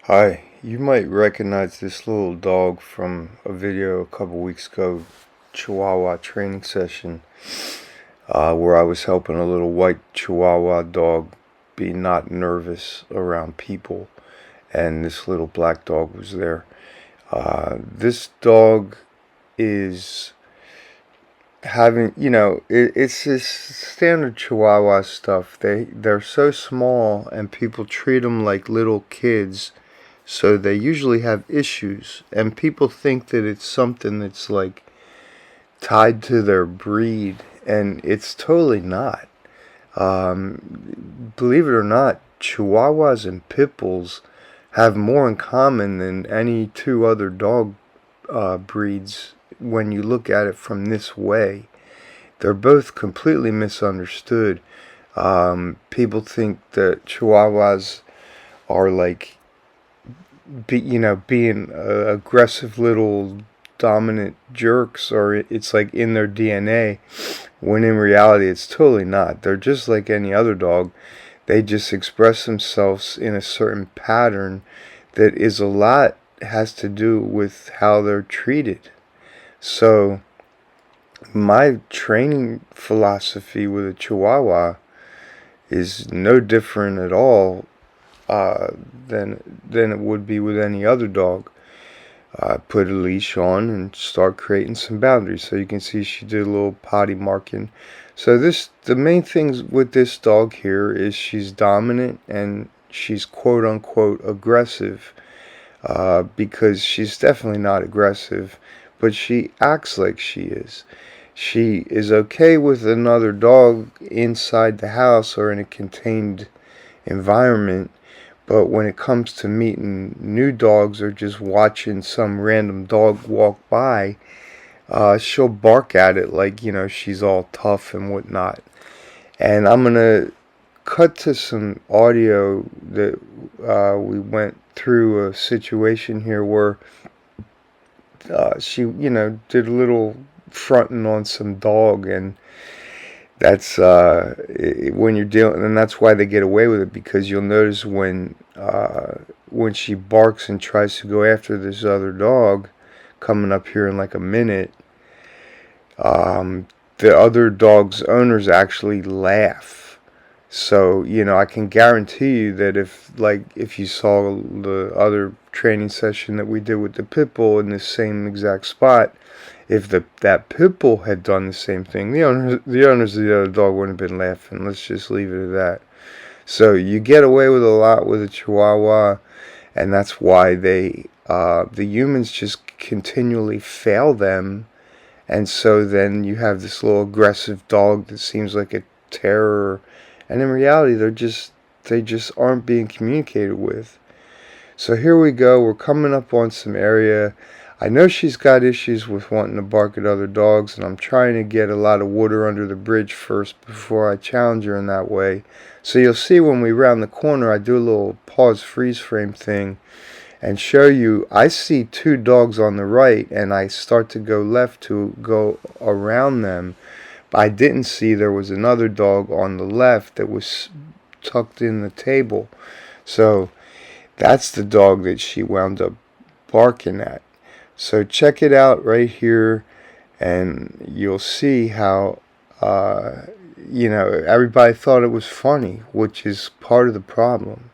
Hi, you might recognize this little dog from a video a couple weeks ago, Chihuahua training session, where I was helping a little white Chihuahua dog be not nervous around people, and this little black dog was there. This dog is having, it's this standard Chihuahua stuff. They're so small, and people treat them like little kids. So they usually have issues, and people think that it's something that's like tied to their breed, and it's totally not. Believe it or not, Chihuahuas and Pit Bulls have more in common than any two other dog breeds when you look at it from this way. They're both completely misunderstood. People think that Chihuahuas are like being aggressive little dominant jerks, or it's like in their DNA, when in reality it's totally not. They're just like any other dog. They just express themselves in a certain pattern that is a lot has to do with how they're treated. So my training philosophy with a Chihuahua is no different at all than it would be with any other dog. Put a leash on and start creating some boundaries. So you can see she did a little potty marking. So the main things with this dog here is she's dominant and she's quote unquote aggressive, because she's definitely not aggressive, but she acts like she is. She is okay with another dog inside the house or in a contained environment, but when it comes to meeting new dogs or just watching some random dog walk by, she'll bark at it like, she's all tough and whatnot. And I'm going to cut to some audio that we went through a situation here where she, did a little fronting on some dog, and that's when you're dealing, and that's why they get away with it, because you'll notice when she barks and tries to go after this other dog, coming up here in like a minute, the other dog's owners actually laugh. So I can guarantee you that if you saw the other training session that we did with the pit bull in the same exact spot, if that pit bull had done the same thing, the owners of the other dog wouldn't have been laughing. Let's just leave it at that. So you get away with a lot with a Chihuahua, and that's why the humans just continually fail them, and so then you have this little aggressive dog that seems like a terror, and in reality they just aren't being communicated with. So here we go. We're coming up on some area. I know she's got issues with wanting to bark at other dogs, and I'm trying to get a lot of water under the bridge first before I challenge her in that way. So you'll see when we round the corner, I do a little pause freeze frame thing and show you I see two dogs on the right, and I start to go left to go around them. But I didn't see there was another dog on the left that was tucked in the table. So that's the dog that she wound up barking at. So check it out right here, and you'll see how, everybody thought it was funny, which is part of the problem.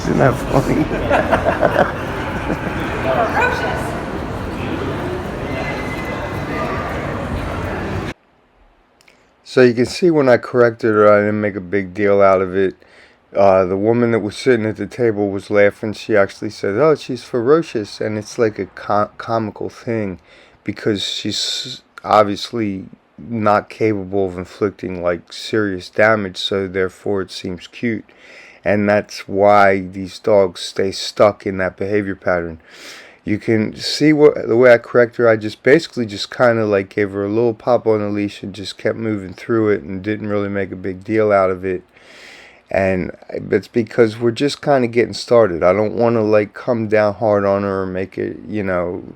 Isn't that funny? Ferocious. So you can see when I corrected her, I didn't make a big deal out of it. The woman that was sitting at the table was laughing. She actually said, "Oh, she's ferocious," and it's like a comical thing, because she's obviously not capable of inflicting like serious damage. So therefore, it seems cute, and that's why these dogs stay stuck in that behavior pattern. You can see what the way I correct her. I just basically just kind of like gave her a little pop on the leash and just kept moving through it and didn't really make a big deal out of it. And it's because we're just kind of getting started. I don't want to like come down hard on her or make it,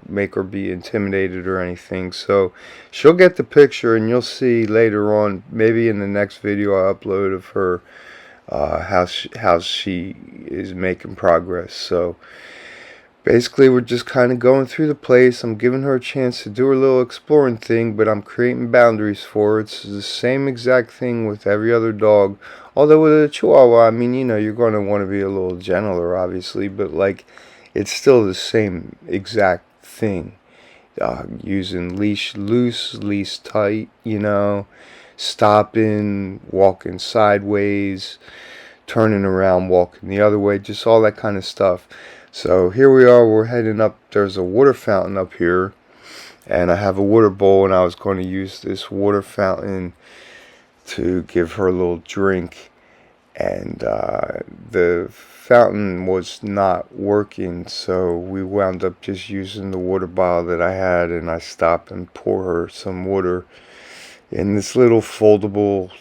make her be intimidated or anything. So she'll get the picture, and you'll see later on, maybe in the next video I upload of her, how she is making progress. So basically, we're just kind of going through the place. I'm giving her a chance to do her little exploring thing, but I'm creating boundaries for her. It's the same exact thing with every other dog. Although with a Chihuahua, I mean, you're going to want to be a little gentler, obviously, but like, it's still the same exact thing. Using leash loose, leash tight, stopping, walking sideways, turning around, walking the other way, just all that kind of stuff. So here we are, we're heading up. There's a water fountain up here, and I have a water bowl, and I was going to use this water fountain to give her a little drink, and the fountain was not working, so we wound up just using the water bottle that I had, and I stopped and pour her some water in this little foldable,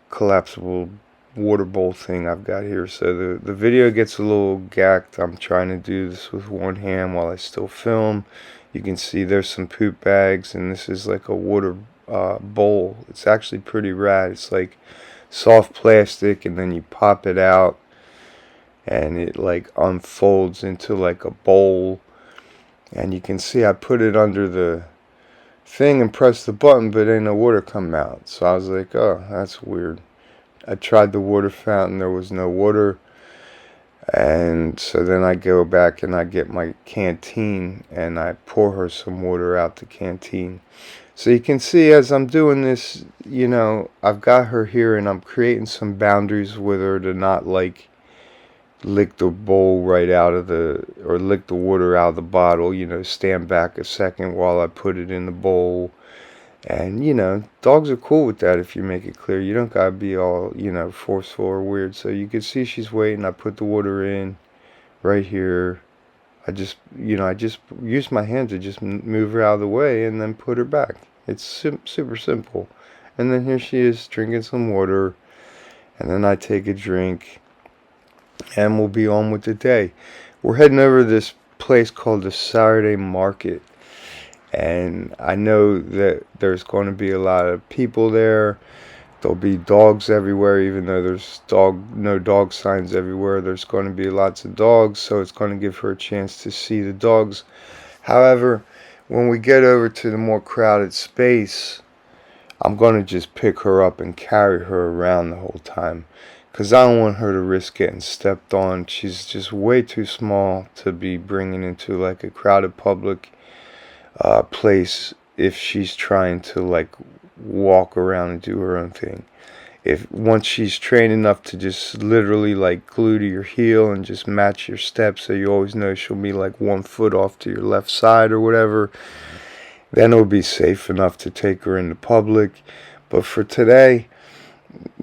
collapsible water bowl thing I've got here. So the video gets a little gacked. I'm trying to do this with one hand while I still film. You can see there's some poop bags, and this is like a water bowl. It's actually pretty rad. It's like soft plastic, and then you pop it out, and it like unfolds into like a bowl. And you can see I put it under the thing and press the button, but ain't no water come out. So I was like, oh, that's weird. I tried the water fountain, there was no water, and so then I go back and I get my canteen and I pour her some water out the canteen. So you can see as I'm doing this, I've got her here and I'm creating some boundaries with her to not like lick the bowl right out of or lick the water out of the bottle, stand back a second while I put it in the bowl. And, dogs are cool with that if you make it clear. You don't gotta be all, forceful or weird. So you can see she's waiting. I put the water in right here. I just use my hand to just move her out of the way and then put her back. It's super simple. And then here she is drinking some water. And then I take a drink. And we'll be on with the day. We're heading over to this place called the Saturday Market. And I know that there's going to be a lot of people there. There'll be dogs everywhere, even though there's no dog signs everywhere. There's going to be lots of dogs, so it's going to give her a chance to see the dogs. However, when we get over to the more crowded space, I'm going to just pick her up and carry her around the whole time, because I don't want her to risk getting stepped on. She's just way too small to be bringing into like a crowded public place if she's trying to like walk around and do her own thing. If once she's trained enough to just literally like glue to your heel and just match your steps, so you always know she'll be like 1 foot off to your left side or whatever, then it'll be safe enough to take her into public. But for today,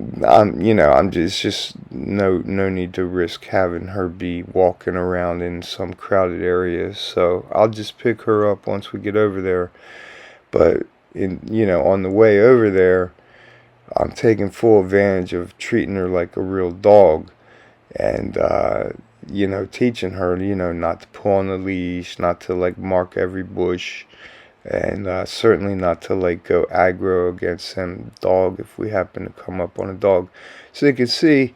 it's just no need to risk having her be walking around in some crowded areas. So I'll just pick her up once we get over there. But on the way over there, I'm taking full advantage of treating her like a real dog, and teaching her, not to pull on the leash, not to like mark every bush, and certainly not to like go aggro against some dog if we happen to come up on a dog. So you can see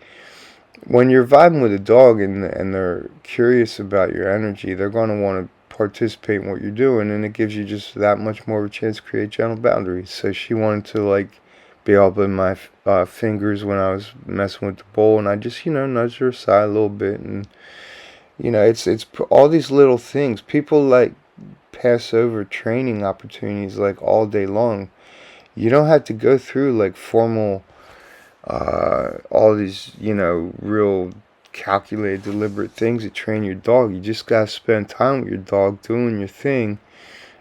when you're vibing with a dog and they're curious about your energy, they're going to want to participate in what you're doing, and it gives you just that much more of a chance to create gentle boundaries. So she wanted to like be up in my fingers when I was messing with the bowl, and I just nudged her aside a little bit. And it's all these little things. People like pass over training opportunities like all day long. You don't have to go through like formal all these real calculated deliberate things to train your dog. You just gotta spend time with your dog doing your thing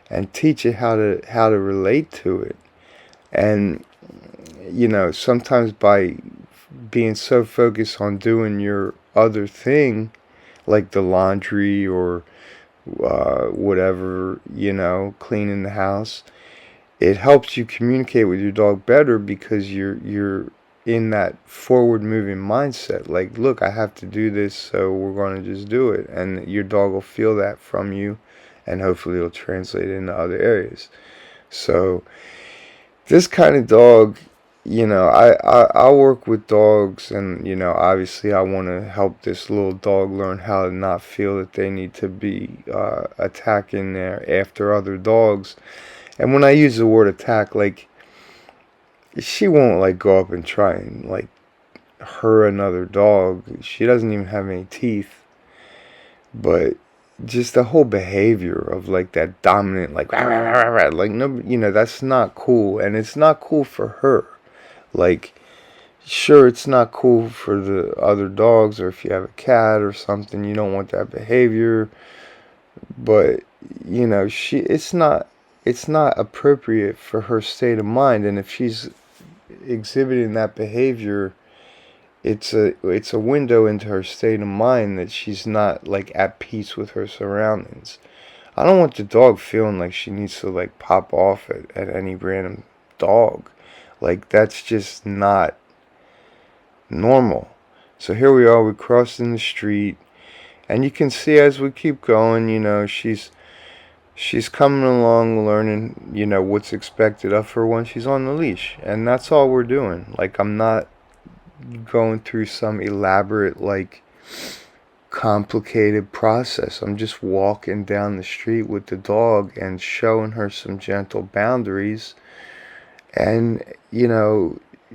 and teach it how to relate to it. And sometimes by being so focused on doing your other thing, like the laundry or whatever, cleaning the house. It helps you communicate with your dog better because you're in that forward moving mindset. Like, look, I have to do this, so we're going to just do it. And your dog will feel that from you, and hopefully it'll translate into other areas. So this kind of dog, I work with dogs, and obviously I want to help this little dog learn how to not feel that they need to be attacking there after other dogs. And when I use the word attack, like, she won't like go up and try and like hurt another dog. She doesn't even have any teeth. But just the whole behavior of like that dominant, like rah, rah, rah, rah, like, no, that's not cool, and it's not cool for her. Like, sure, it's not cool for the other dogs, or if you have a cat or something, you don't want that behavior. But it's not appropriate for her state of mind, and if she's exhibiting that behavior, it's a window into her state of mind that she's not like at peace with her surroundings. I don't want the dog feeling like she needs to like pop off at any random dog. Like, that's just not normal. So here we are, we're crossing the street, and you can see as we keep going, she's coming along, learning, what's expected of her when she's on the leash. And that's all we're doing. Like, I'm not going through some elaborate, like, complicated process. I'm just walking down the street with the dog and showing her some gentle boundaries, and,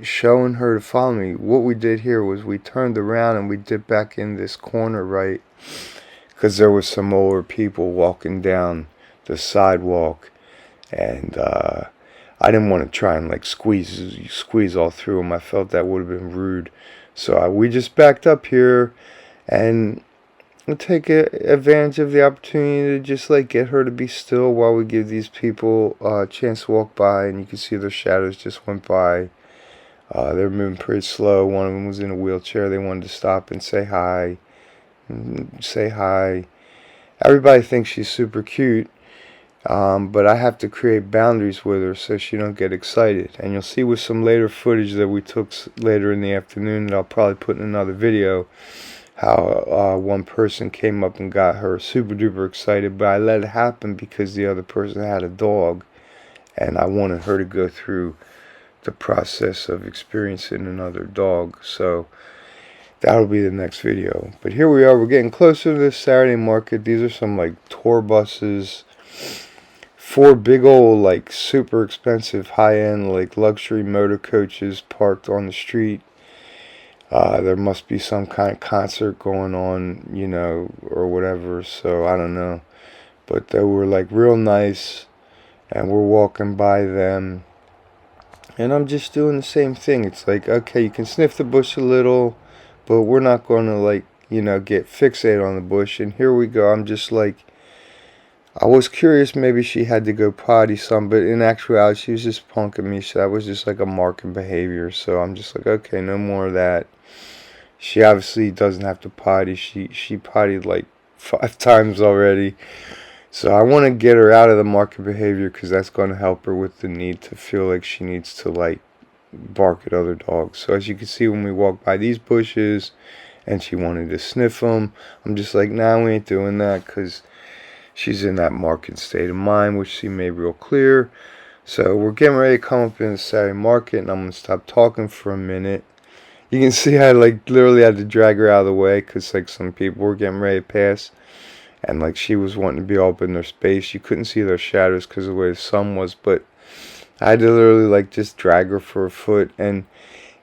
showing her to follow me. What we did here was we turned around and we dipped back in this corner, right? Because there was some older people walking down the sidewalk, and I didn't want to try and like squeeze all through them. I felt that would have been rude. So we just backed up here, and we'll take advantage of the opportunity to just like get her to be still while we give these people a chance to walk by. And you can see their shadows just went by. They're moving pretty slow. One of them was in a wheelchair. They wanted to stop and say hi. Say hi. Everybody thinks she's super cute. But I have to create boundaries with her so she don't get excited. And you'll see with some later footage that we took later in the afternoon that I'll probably put in another video, how one person came up and got her super duper excited, but I let it happen because the other person had a dog, and I wanted her to go through the process of experiencing another dog. So that'll be the next video. But here we are, we're getting closer to this Saturday market. These are some like tour buses. 4 big old, like, super expensive, high-end, like, luxury motor coaches parked on the street. There must be some kind of concert going on, or whatever, so I don't know. But they were, like, real nice, and we're walking by them. And I'm just doing the same thing. It's like, okay, you can sniff the bush a little, but we're not going to, like, get fixated on the bush. And here we go. I'm just like, I was curious, maybe she had to go potty some, but in actuality, she was just punking me, so that was just like a marking behavior. So I'm just like, okay, no more of that. She obviously doesn't have to potty. She pottied like 5 times already. So I want to get her out of the marking behavior, because that's going to help her with the need to feel like she needs to like bark at other dogs. So as you can see, when we walk by these bushes and she wanted to sniff them, I'm just like, nah, we ain't doing that, because she's in that market state of mind, which she made real clear. So we're getting ready to come up in the Saturday market, and I'm going to stop talking for a minute. You can see I like literally had to drag her out of the way, because like some people were getting ready to pass, and like she was wanting to be all up in their space. You couldn't see their shadows because of the way the sun was, but I had to literally like just drag her for a foot. And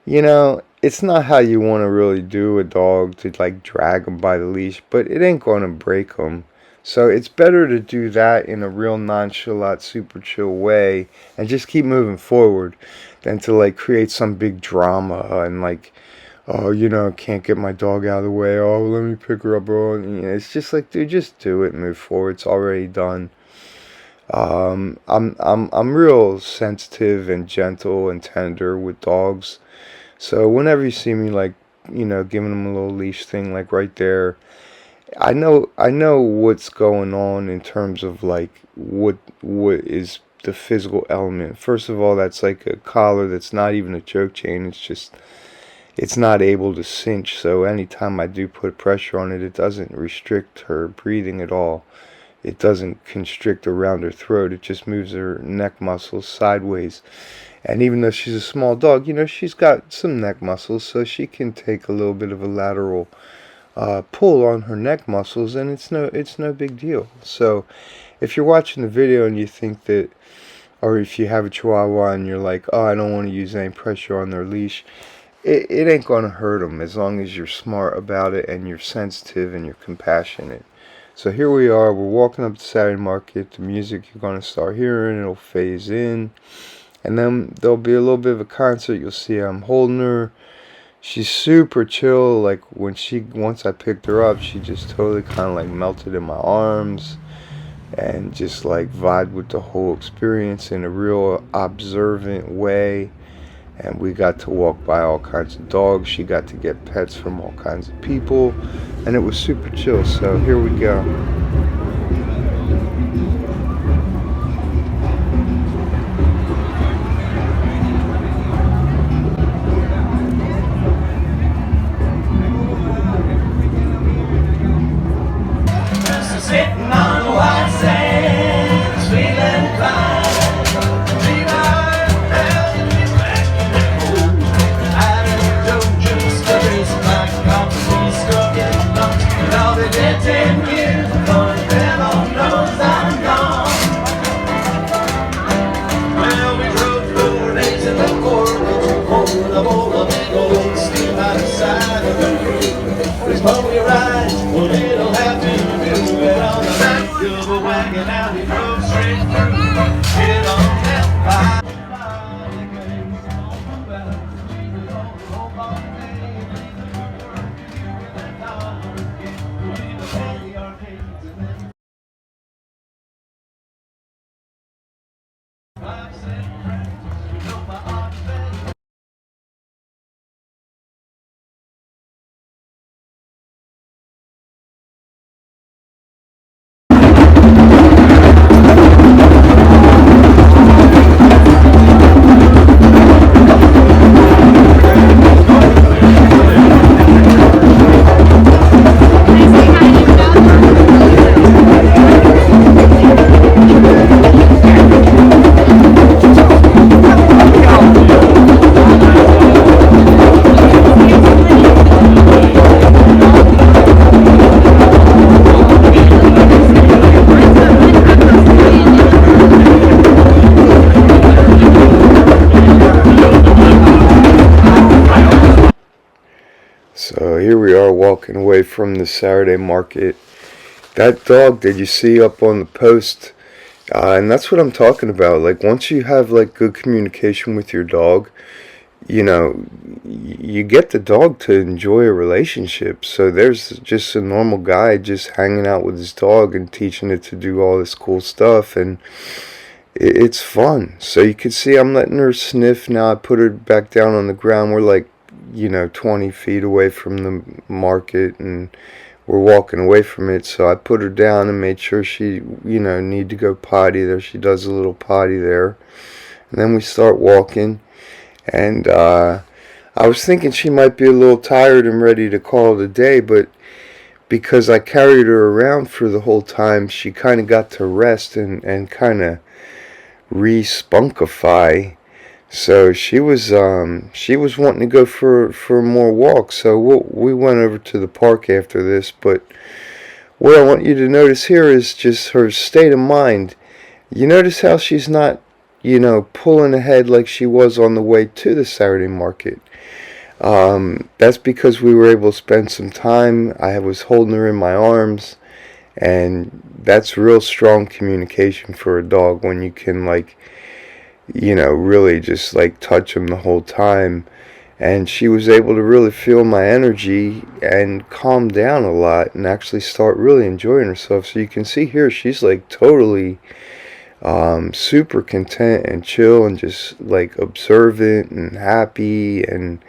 it's not how you want to really do a dog, to like drag them by the leash, but it ain't going to break them. So it's better to do that in a real nonchalant, super chill way and just keep moving forward than to like create some big drama and like, oh, can't get my dog out of the way. Oh, let me pick her up. Oh, it's just like, dude, just do it and move forward. It's already done. I'm real sensitive and gentle and tender with dogs. So whenever you see me like, giving them a little leash thing, like right there, I know what's going on in terms of like what is the physical element. First of all, that's like a collar that's not even a choke chain. It's not able to cinch. So anytime I do put pressure on it, it doesn't restrict her breathing at all. It doesn't constrict around her throat. It just moves her neck muscles sideways. And even though she's a small dog, she's got some neck muscles, so she can take a little bit of a lateral pull on her neck muscles, and it's no big deal. So if you're watching the video and you think that, or if you have a Chihuahua and you're like, oh, I don't want to use any pressure on their leash, it ain't going to hurt them as long as you're smart about it and you're sensitive and you're compassionate. So here we are, we're walking up to Saturday Market. The music you're going to start hearing, it'll phase in. And then there'll be a little bit of a concert. You'll see I'm holding her. She's super chill. Like once I picked her up, she just totally kind of like melted in my arms and just like vibed with the whole experience in a real observant way. And we got to walk by all kinds of dogs. She got to get pets from all kinds of people, and it was super chill. So here we go. Sitting on the white sand, sweet and fine. So here we are walking away from the Saturday Market. That dog, did you see up on the post? And that's what I'm talking about. Like once you have like good communication with your dog, you get the dog to enjoy a relationship. So there's just a normal guy just hanging out with his dog and teaching it to do all this cool stuff, and it's fun. So you can see I'm letting her sniff now. I put her back down on the ground. We're like 20 feet away from the market, and we're walking away from it. So I put her down and made sure she need to go potty there. She does a little potty there, and then we start walking. And I was thinking she might be a little tired and ready to call it a day, but because I carried her around for the whole time, she kind of got to rest and kind of re-spunkify. So she was wanting to go for more walks. So we went over to the park after this. But what I want you to notice here is just her state of mind. You notice how she's not, pulling ahead like she was on the way to the Saturday Market. That's because we were able to spend some time. I was holding her in my arms, and that's real strong communication for a dog when you can really just touch him the whole time. And she was able to really feel my energy and calm down a lot and actually start really enjoying herself. So you can see here she's totally super content and chill and just observant and happy and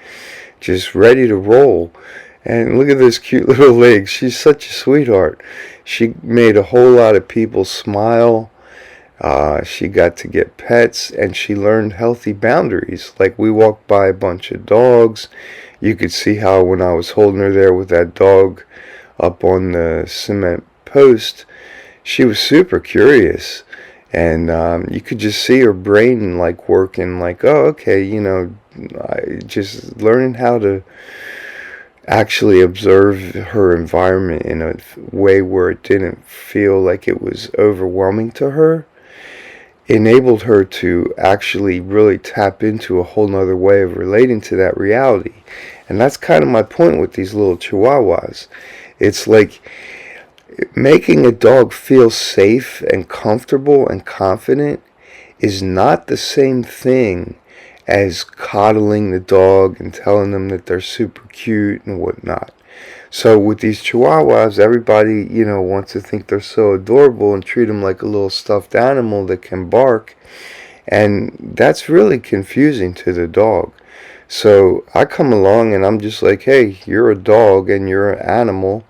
just ready to roll. And look at those cute little legs. She's such a sweetheart. She made a whole lot of people smile. She got to get pets, and she learned healthy boundaries. Like, we walked by a bunch of dogs. You could see how when I was holding her there with that dog up on the cement post, she was super curious. And you could just see her brain like working, like, oh, okay, just learning how to actually observe her environment in a way where it didn't feel like it was overwhelming to her, enabled her to actually really tap into a whole nother way of relating to that reality. And that's kind of my point with these little Chihuahuas. It's like making a dog feel safe and comfortable and confident is not the same thing as coddling the dog and telling them that they're super cute and whatnot. So with these Chihuahuas, everybody, wants to think they're so adorable and treat them like a little stuffed animal that can bark. And that's really confusing to the dog. So I come along and I'm just like, hey, you're a dog and you're an animal.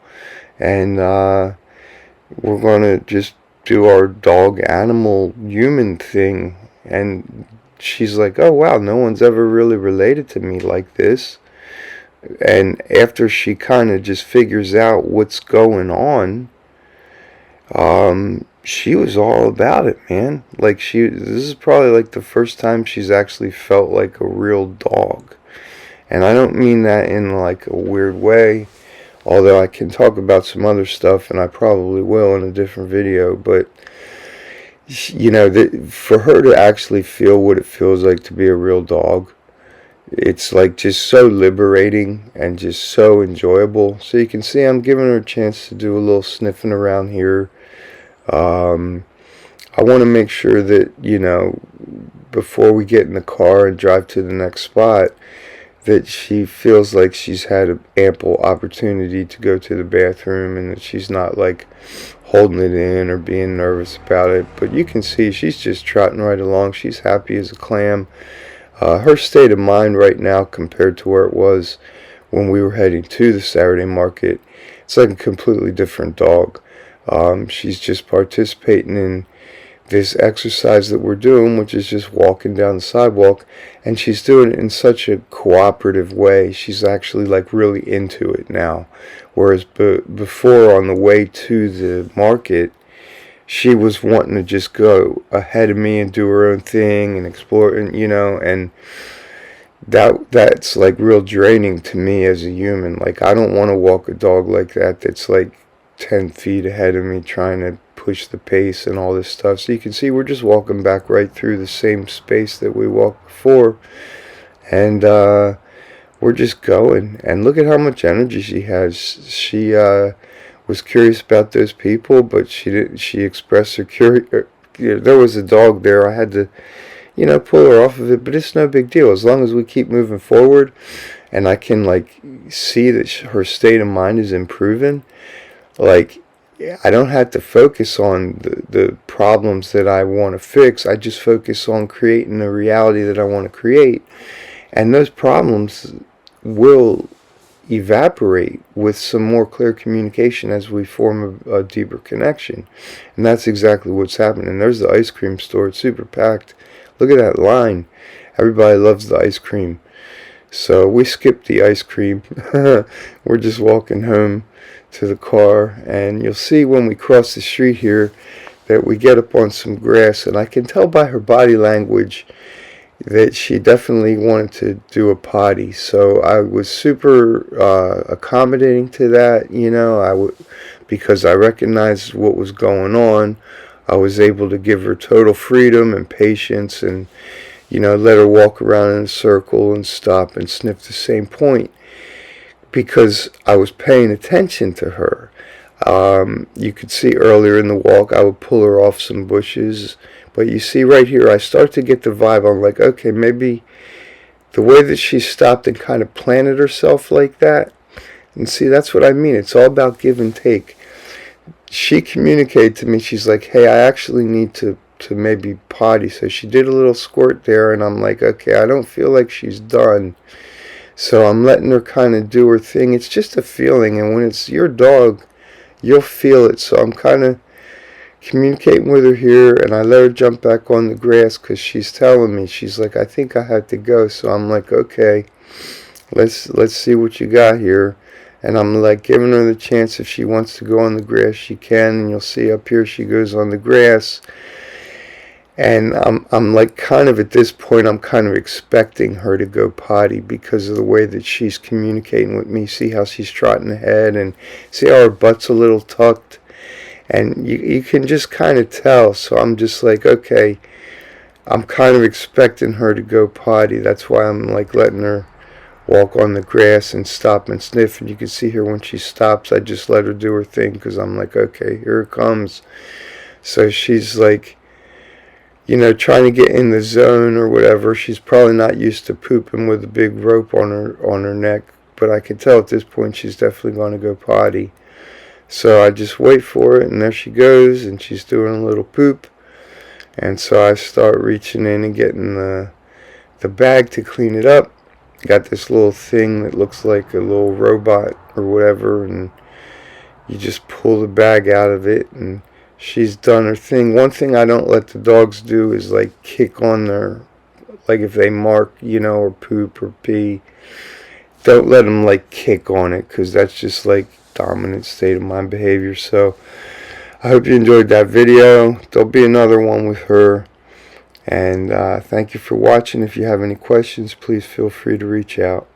And we're going to just do our dog, animal, human thing. And she's like, oh, wow, no one's ever really related to me like this. And after she kind of just figures out what's going on, she was all about it, man. Like, this is probably like the first time she's actually felt like a real dog. And I don't mean that in like a weird way, although I can talk about some other stuff, and I probably will in a different video. But for her to actually feel what it feels like to be a real dog, it's like just so liberating and just so enjoyable. So you can see I'm giving her a chance to do a little sniffing around here. I want to make sure that, before we get in the car and drive to the next spot, that she feels like she's had an ample opportunity to go to the bathroom and that she's not like holding it in or being nervous about it. But you can see she's just trotting right along. She's happy as a clam. Her state of mind right now compared to where it was when we were heading to the Saturday market, it's like a completely different dog. She's just participating in this exercise that we're doing, which is just walking down the sidewalk, and she's doing it in such a cooperative way. She's actually like really into it now, whereas before on the way to the market, she was wanting to just go ahead of me and do her own thing and explore, and that's like real draining to me as a human. Like, I don't want to walk a dog like that that's like 10 feet ahead of me trying to push the pace and all this stuff. So you can see we're just walking back right through the same space that we walked before, and we're just going. And look at how much energy she has. She was curious about those people, but she expressed her curiosity. There was a dog there. I had to pull her off of it, but it's no big deal as long as we keep moving forward and I can like see that her state of mind is improving. Like, I don't have to focus on the problems that I want to fix. I just focus on creating the reality that I want to create. And those problems will evaporate with some more clear communication as we form a deeper connection. And that's exactly what's happening. There's the ice cream store. It's super packed. Look at that line. Everybody loves the ice cream. So we skipped the ice cream. We're just walking home to the car, and you'll see when we cross the street here that we get up on some grass, and I can tell by her body language that she definitely wanted to do a potty. So I was super accommodating to that, because I recognized what was going on. I was able to give her total freedom and patience, and let her walk around in a circle and stop and sniff the same point, because I was paying attention to her. You could see earlier in the walk I would pull her off some bushes, but you see right here I start to get the vibe. I'm like, okay, maybe the way that she stopped and kind of planted herself like that, and see, that's what I mean. It's all about give and take. She communicated to me, she's like, hey, I actually need to maybe potty. So she did a little squirt there, and I'm like, okay, I don't feel like she's done. So I'm letting her kind of do her thing. It's just a feeling, and when it's your dog, you'll feel it. So I'm kind of communicating with her here, and I let her jump back on the grass because she's telling me, she's like, I think I have to go. So I'm like, okay, let's see what you got here. And I'm like giving her the chance, if she wants to go on the grass, she can. And you'll see up here she goes on the grass. And I'm like, kind of at this point, I'm kind of expecting her to go potty because of the way that she's communicating with me. See how she's trotting ahead, and see how her butt's a little tucked. And you can just kind of tell. So I'm just like, okay, I'm kind of expecting her to go potty. That's why I'm like letting her walk on the grass and stop and sniff. And you can see her when she stops, I just let her do her thing because I'm like, okay, here it comes. So she's like, trying to get in the zone or whatever. She's probably not used to pooping with a big rope on her neck, but I can tell at this point she's definitely going to go potty. So I just wait for it, and there she goes, and she's doing a little poop. And so I start reaching in and getting the bag to clean it up. Got this little thing that looks like a little robot or whatever, and you just pull the bag out of it, and she's done her thing. One thing I don't let the dogs do is like kick on their, like if they mark, or poop or pee, don't let them like kick on it, because that's just like dominant state of mind behavior. So I hope you enjoyed that video. There'll be another one with her. And thank you for watching. If you have any questions, please feel free to reach out.